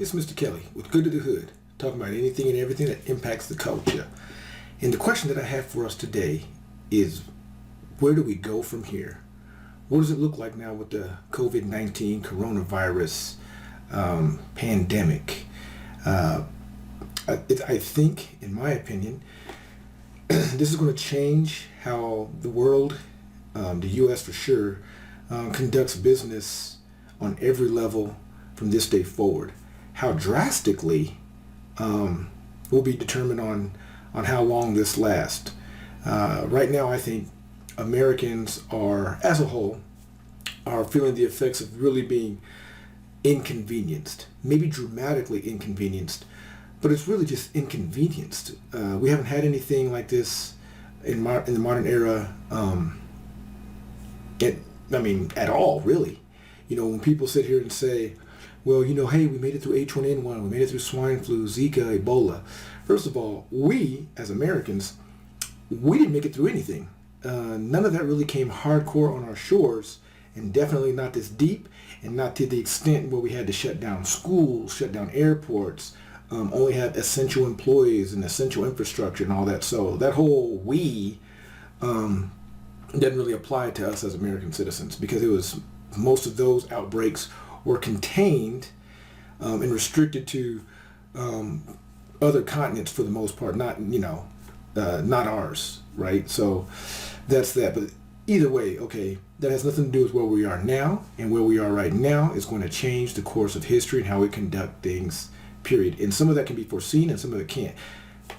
It's Mr. Kelly with Good to the Hood, talking about anything and everything that impacts the culture. And the question that I have for us today is, where do we go from here? What does it look like now with the COVID-19 coronavirus pandemic? I think, in my opinion, this is going to change how the world, the U.S. for sure, conducts business on every level from this day forward. How drastically will be determined on how long this lasts. Right now, I think Americans are, as a whole, are feeling the effects of really being inconvenienced, maybe dramatically inconvenienced, but it's really just inconvenienced. We haven't had anything like this in the modern era, at all, really. You know, when people sit here and say, well, hey, we made it through H1N1, we made it through swine flu, Zika, Ebola. First of all, we, as Americans, we didn't make it through anything. None of that really came hardcore on our shores, and definitely not this deep, and not to the extent where we had to shut down schools, shut down airports, only have essential employees and essential infrastructure and all that. So that whole we doesn't really apply to us as American citizens, because most of those outbreaks were contained and restricted to other continents for the most part, not ours, right? So that's that. But either way, okay, that has nothing to do with where we are now, and where we are right now is going to change the course of history and how we conduct things, period. And some of that can be foreseen and some of it can't.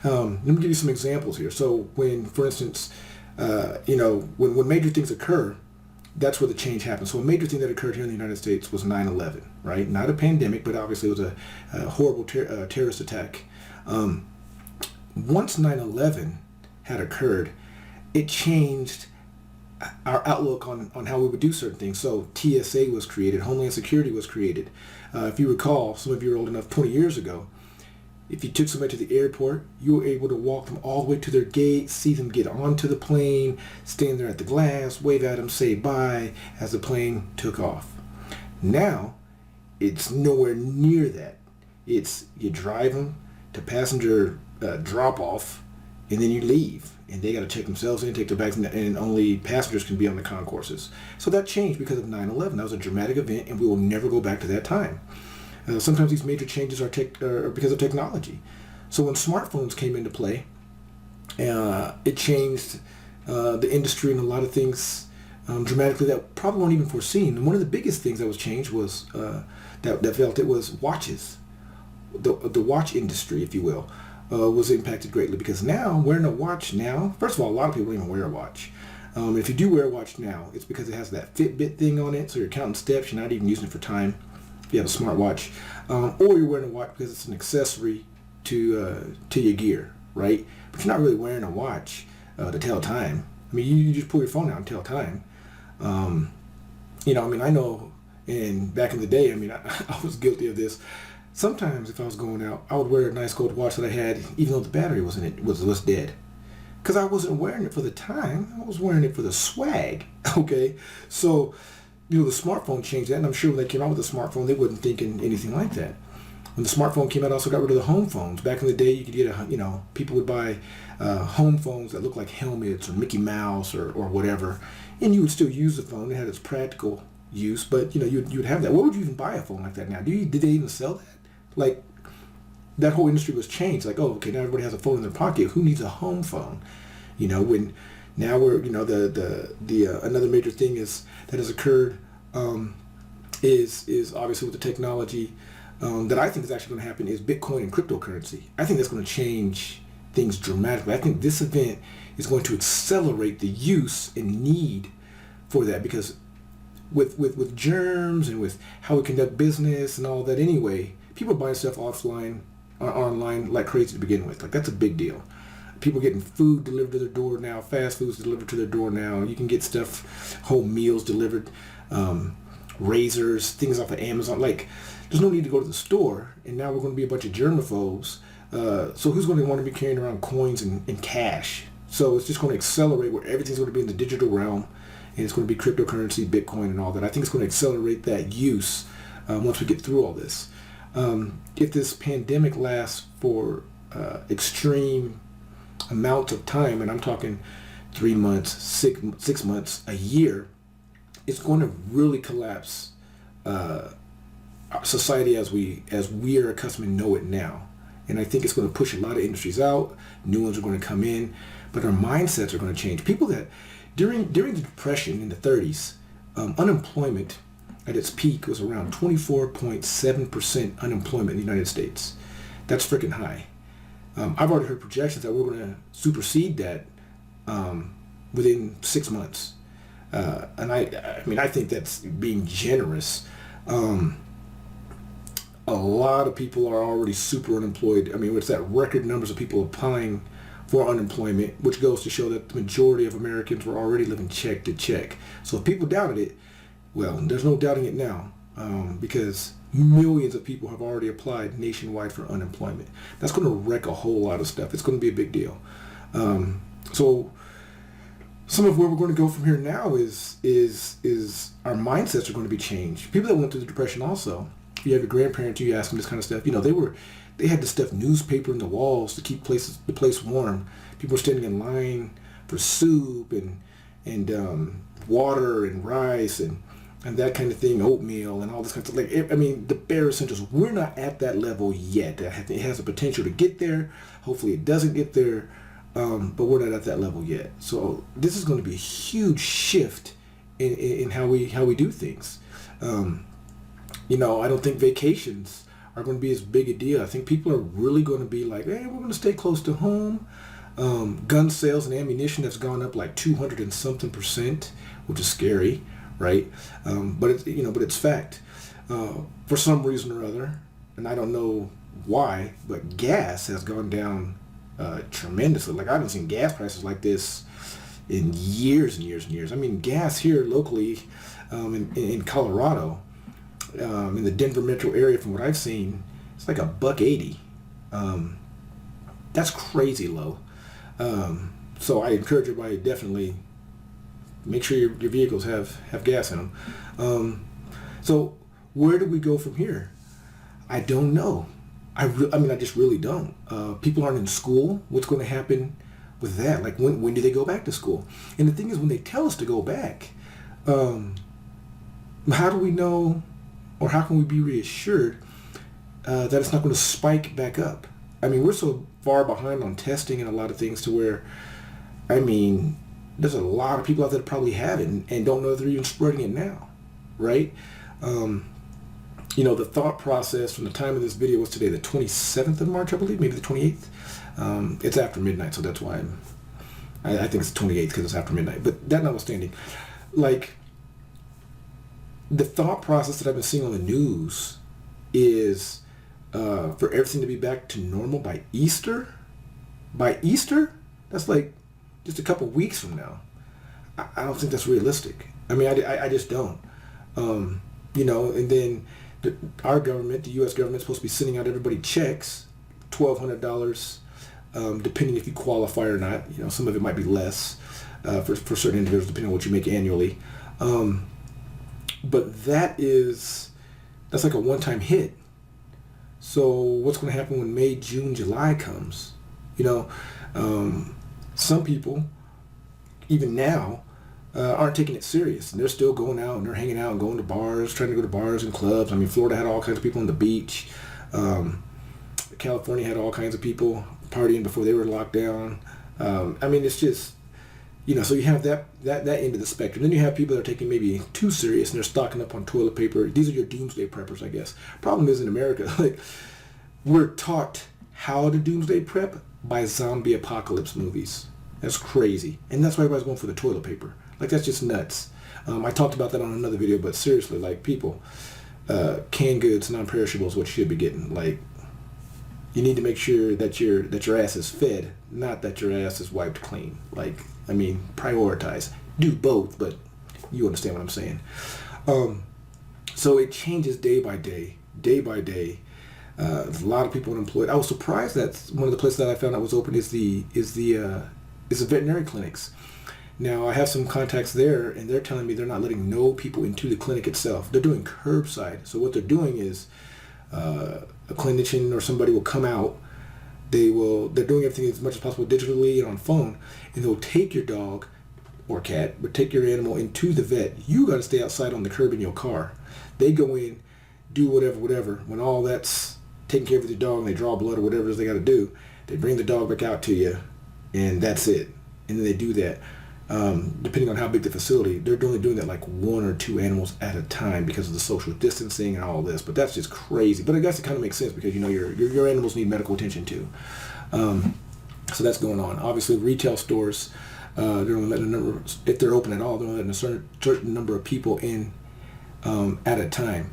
Let me give you some examples here. So when, for instance, when major things occur, that's where the change happens. So a major thing that occurred here in the United States was 9/11, right? Not a pandemic, but obviously it was a horrible terrorist attack. Once 9/11 had occurred, it changed our outlook on how we would do certain things. So TSA was created, Homeland Security was created. If you recall, some of you are old enough, 20 years ago, if you took somebody to the airport, you were able to walk them all the way to their gate, see them get onto the plane, stand there at the glass, wave at them, say bye as the plane took off. Now, it's nowhere near that. It's you drive them to passenger drop-off, and then you leave. And they got to check themselves in, take their bags, and only passengers can be on the concourses. So that changed because of 9/11. That was a dramatic event, and we will never go back to that time. Sometimes these major changes are because of technology. So when smartphones came into play, it changed the industry and a lot of things dramatically that probably weren't even foreseen. And one of the biggest things that was changed was that was watches. The watch industry, if you will, was impacted greatly, because now wearing a watch now, first of all, a lot of people don't even wear a watch. If you do wear a watch now, it's because it has that Fitbit thing on it, so you're counting steps, you're not even using it for time. If you have a smartwatch, or you're wearing a watch because it's an accessory to your gear, right? But you're not really wearing a watch to tell time. I mean, you just pull your phone out and tell time. I know, and back in the day, I was guilty of this. Sometimes if I was going out, I would wear a nice gold watch that I had, even though the battery was dead, because I wasn't wearing it for the time. I was wearing it for the swag. Okay, so. The smartphone changed that, and I'm sure when they came out with the smartphone, they wasn't thinking anything like that. When the smartphone came out, also got rid of the home phones. Back in the day, you could get people would buy home phones that looked like helmets or Mickey Mouse or whatever, and you would still use the phone. It had its practical use, but you'd have that. Where would you even buy a phone like that now? Did they even sell that? Like, that whole industry was changed. Like, oh, okay, now everybody has a phone in their pocket. Who needs a home phone? When now we're another major thing that has occurred is obviously with the technology that I think is actually going to happen is Bitcoin and cryptocurrency. I think that's going to change things dramatically. I think this event is going to accelerate the use and need for that, because with germs and with how we conduct business and all that anyway, people are buying stuff offline or online like crazy to begin with. Like, that's a big deal. People getting food delivered to their door now, fast foods delivered to their door now. You can get stuff, whole meals delivered, razors, things off of Amazon. Like, there's no need to go to the store, and now we're going to be a bunch of germaphobes. So who's going to want to be carrying around coins and cash? So it's just going to accelerate where everything's going to be in the digital realm, and it's going to be cryptocurrency, Bitcoin, and all that. I think it's going to accelerate that use once we get through all this. If this pandemic lasts for extreme amounts of time, and I'm talking 3 months, 6 months, a year, it's going to really collapse society as we are accustomed to know it now. And I think it's going to push a lot of industries out. New ones are going to come in, but our mindsets are going to change. People that during the Depression in the 30s, unemployment at its peak was around 24.7% unemployment in the United States. That's freaking high. I've already heard projections that we're going to supersede that within 6 months. And I mean, I think that's being generous. A lot of people are already super unemployed. I mean, it's that record numbers of people applying for unemployment, which goes to show that the majority of Americans were already living check to check. So if people doubted it, well, there's no doubting it now, because millions of people have already applied nationwide for unemployment. That's going to wreck a whole lot of stuff. It's going to be a big deal. So some of where we're going to go from here now is our mindsets are going to be changed. People that went through the Depression also, if you have your grandparents, you ask them this kind of stuff, they had to stuff newspaper in the walls to keep the place warm. People were standing in line for soup and water and rice and that kind of thing, oatmeal and all this kind of stuff. The bare essentials. We're not at that level yet. It has the potential to get there. Hopefully it doesn't get there, but we're not at that level yet. So this is going to be a huge shift in how we do things. I don't think vacations are going to be as big a deal. I think people are really going to be like, hey, we're going to stay close to home. Gun sales and ammunition has gone up like 200 and something %, which is scary, right? But it's fact. For some reason or other, and I don't know why, but gas has gone down tremendously. Like, I haven't seen gas prices like this in years and years and years. I mean, gas here locally in Colorado, in the Denver metro area, from what I've seen, it's like $1.80. That's crazy low. So I encourage everybody, definitely make sure your vehicles have gas in them. So where do we go from here? I don't know. I just really don't. People aren't in school. What's going to happen with that? Like, when do they go back to school? And the thing is, when they tell us to go back, how do we know, or how can we be reassured that it's not going to spike back up? I mean, we're so far behind on testing and a lot of things to where, there's a lot of people out there that probably have it and don't know if they're even spreading it now, right? The thought process from the time of this video was today, the 27th of March, I believe, maybe the 28th. It's after midnight, so that's why I think it's the 28th, because it's after midnight. But that notwithstanding, like, the thought process that I've been seeing on the news is for everything to be back to normal by Easter. By Easter? That's like just a couple weeks from now. I don't think that's realistic. I just don't. And then our government, the U.S. government, is supposed to be sending out everybody checks, $1,200, depending if you qualify or not. Some of it might be less for certain individuals, depending on what you make annually. But that's like a one-time hit. So what's going to happen when May, June, July comes? Some people, even now, aren't taking it serious, and they're still going out and they're hanging out and going to bars, trying to go to bars and clubs. Florida had all kinds of people on the beach. California had all kinds of people partying before they were locked down. It's just, so you have that end of the spectrum. Then you have people that are taking maybe too serious and they're stocking up on toilet paper. These are your doomsday preppers, I guess. Problem is, in America, like, we're taught how to doomsday prep by zombie apocalypse movies. That's crazy. And that's why everybody's going for the toilet paper. Like, that's just nuts. I talked about that on another video, but seriously, like, people, canned goods, non-perishable is what you should be getting. Like, you need to make sure that your ass is fed, not that your ass is wiped clean. Like, prioritize. Do both, but you understand what I'm saying. So it changes day by day. There's a lot of people unemployed. I was surprised that one of the places that I found out was open is the veterinary clinics. Now, I have some contacts there, and they're telling me they're not letting no people into the clinic itself. They're doing curbside. So what they're doing is clinician or somebody will come out. They're doing everything as much as possible digitally and on phone, and they'll take your dog or cat, but take your animal into the vet. You got to stay outside on the curb in your car. They go in, do whatever. When all that's taken care of with your dog and they draw blood or whatever it is they got to do, they bring the dog back out to you, and that's it. And then they do that. Depending on how big the facility, they're only doing that like 1 or 2 animals at a time because of the social distancing and all this. But that's just crazy. But I guess it kind of makes sense because your animals need medical attention too. So that's going on. Obviously, retail stores, they're only letting a number, if they're open at all, they're only letting a certain number of people in at a time.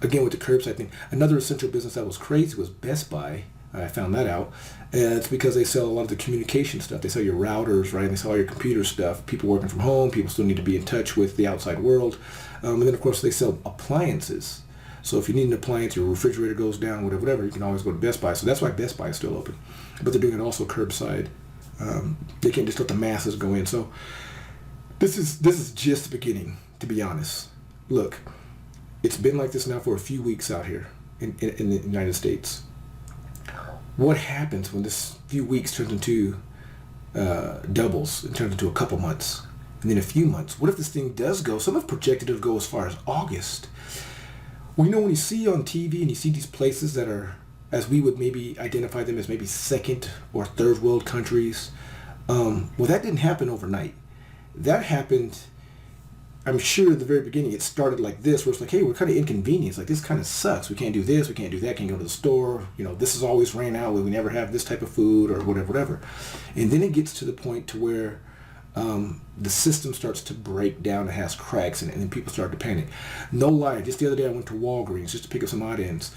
Again, with the curbside thing, another essential business that was crazy was Best Buy. I found that out. And it's because they sell a lot of the communication stuff. They sell your routers, right? And they sell all your computer stuff. People working from home, people still need to be in touch with the outside world. And then, of course, they sell appliances. So if you need an appliance, your refrigerator goes down, whatever, you can always go to Best Buy. So that's why Best Buy is still open. But they're doing it also curbside. They can't just let the masses go in. So this is just the beginning, to be honest. Look, it's been like this now for a few weeks out here in the United States. What happens when this few weeks turns into doubles and turns into a couple months and then a few months? What if this thing does go? Some have projected it to go as far as August. Well, when you see on TV and you see these places that are, as we would maybe identify them as maybe second or third world countries, well, that didn't happen overnight. That happened, I'm sure at the very beginning it started like this, where it's like, hey, we're kind of inconvenienced. Like, this kind of sucks. We can't do this. We can't do that. Can't go to the store. This is always ran out. We never have this type of food or whatever. And then it gets to the point to where the system starts to break down and has cracks, and then people start to panic. No lie. Just the other day I went to Walgreens just to pick up some odd ends.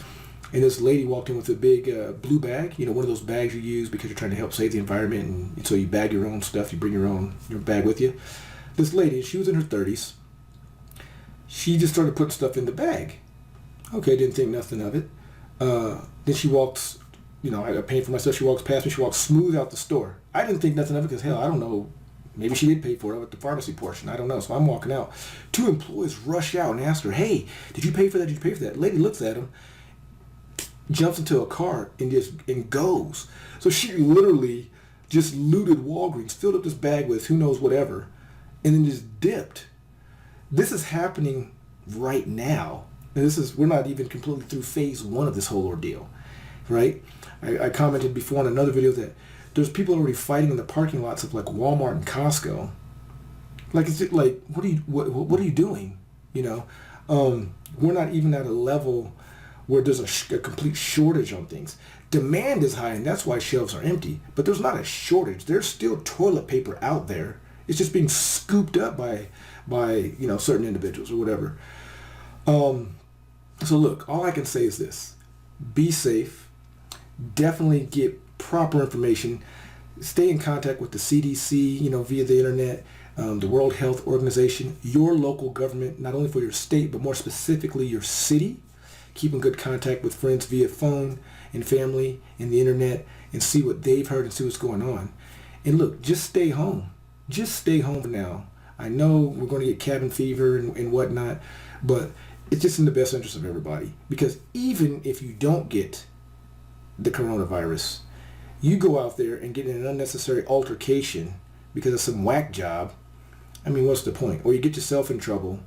And this lady walked in with a big blue bag, one of those bags you use because you're trying to help save the environment. And so you bag your own stuff. You bring your bag with you. This lady, she was in her 30s. She just started putting stuff in the bag. Okay, didn't think nothing of it. Then she walks, I got paying for my stuff. She walks past me. She walks smooth out the store. I didn't think nothing of it because, hell, I don't know. Maybe she did pay for it at the pharmacy portion. I don't know. So I'm walking out. 2 employees rush out and ask her, hey, did you pay for that? Did you pay for that? Lady looks at him, jumps into a car, and goes. So she literally just looted Walgreens, filled up this bag with who knows whatever, and then just dipped. This is happening right now. And we're not even completely through phase 1 of this whole ordeal, right? I commented before in another video that there's people already fighting in the parking lots of like Walmart and Costco. Like, is it like, what are you doing? We're not even at a level where there's a complete shortage on things. Demand is high, and that's why shelves are empty. But there's not a shortage. There's still toilet paper out there. It's just being scooped up by certain individuals or whatever. So look, all I can say is this: be safe. Definitely get proper information. Stay in contact with the CDC, via the internet, the World Health Organization, your local government, not only for your state, but more specifically your city. Keep in good contact with friends via phone and family and the internet and see what they've heard and see what's going on. And look, just stay home. Just stay home for now. I know we're going to get cabin fever and whatnot, but it's just in the best interest of everybody. Because even if you don't get the coronavirus, you go out there and get in an unnecessary altercation because of some whack job, what's the point? Or you get yourself in trouble.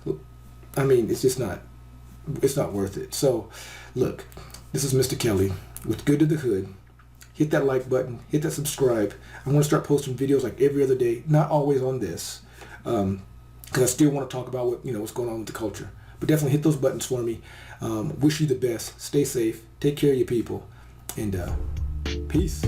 It's just not worth it. So, look, this is Mistah Kelly with Good to the Hood. Hit that like button, hit that subscribe. I want to start posting videos like every other day, not always on this, because I still want to talk about what's going on with the culture. But definitely hit those buttons for me. Wish you the best. Stay safe. Take care of your people. And peace.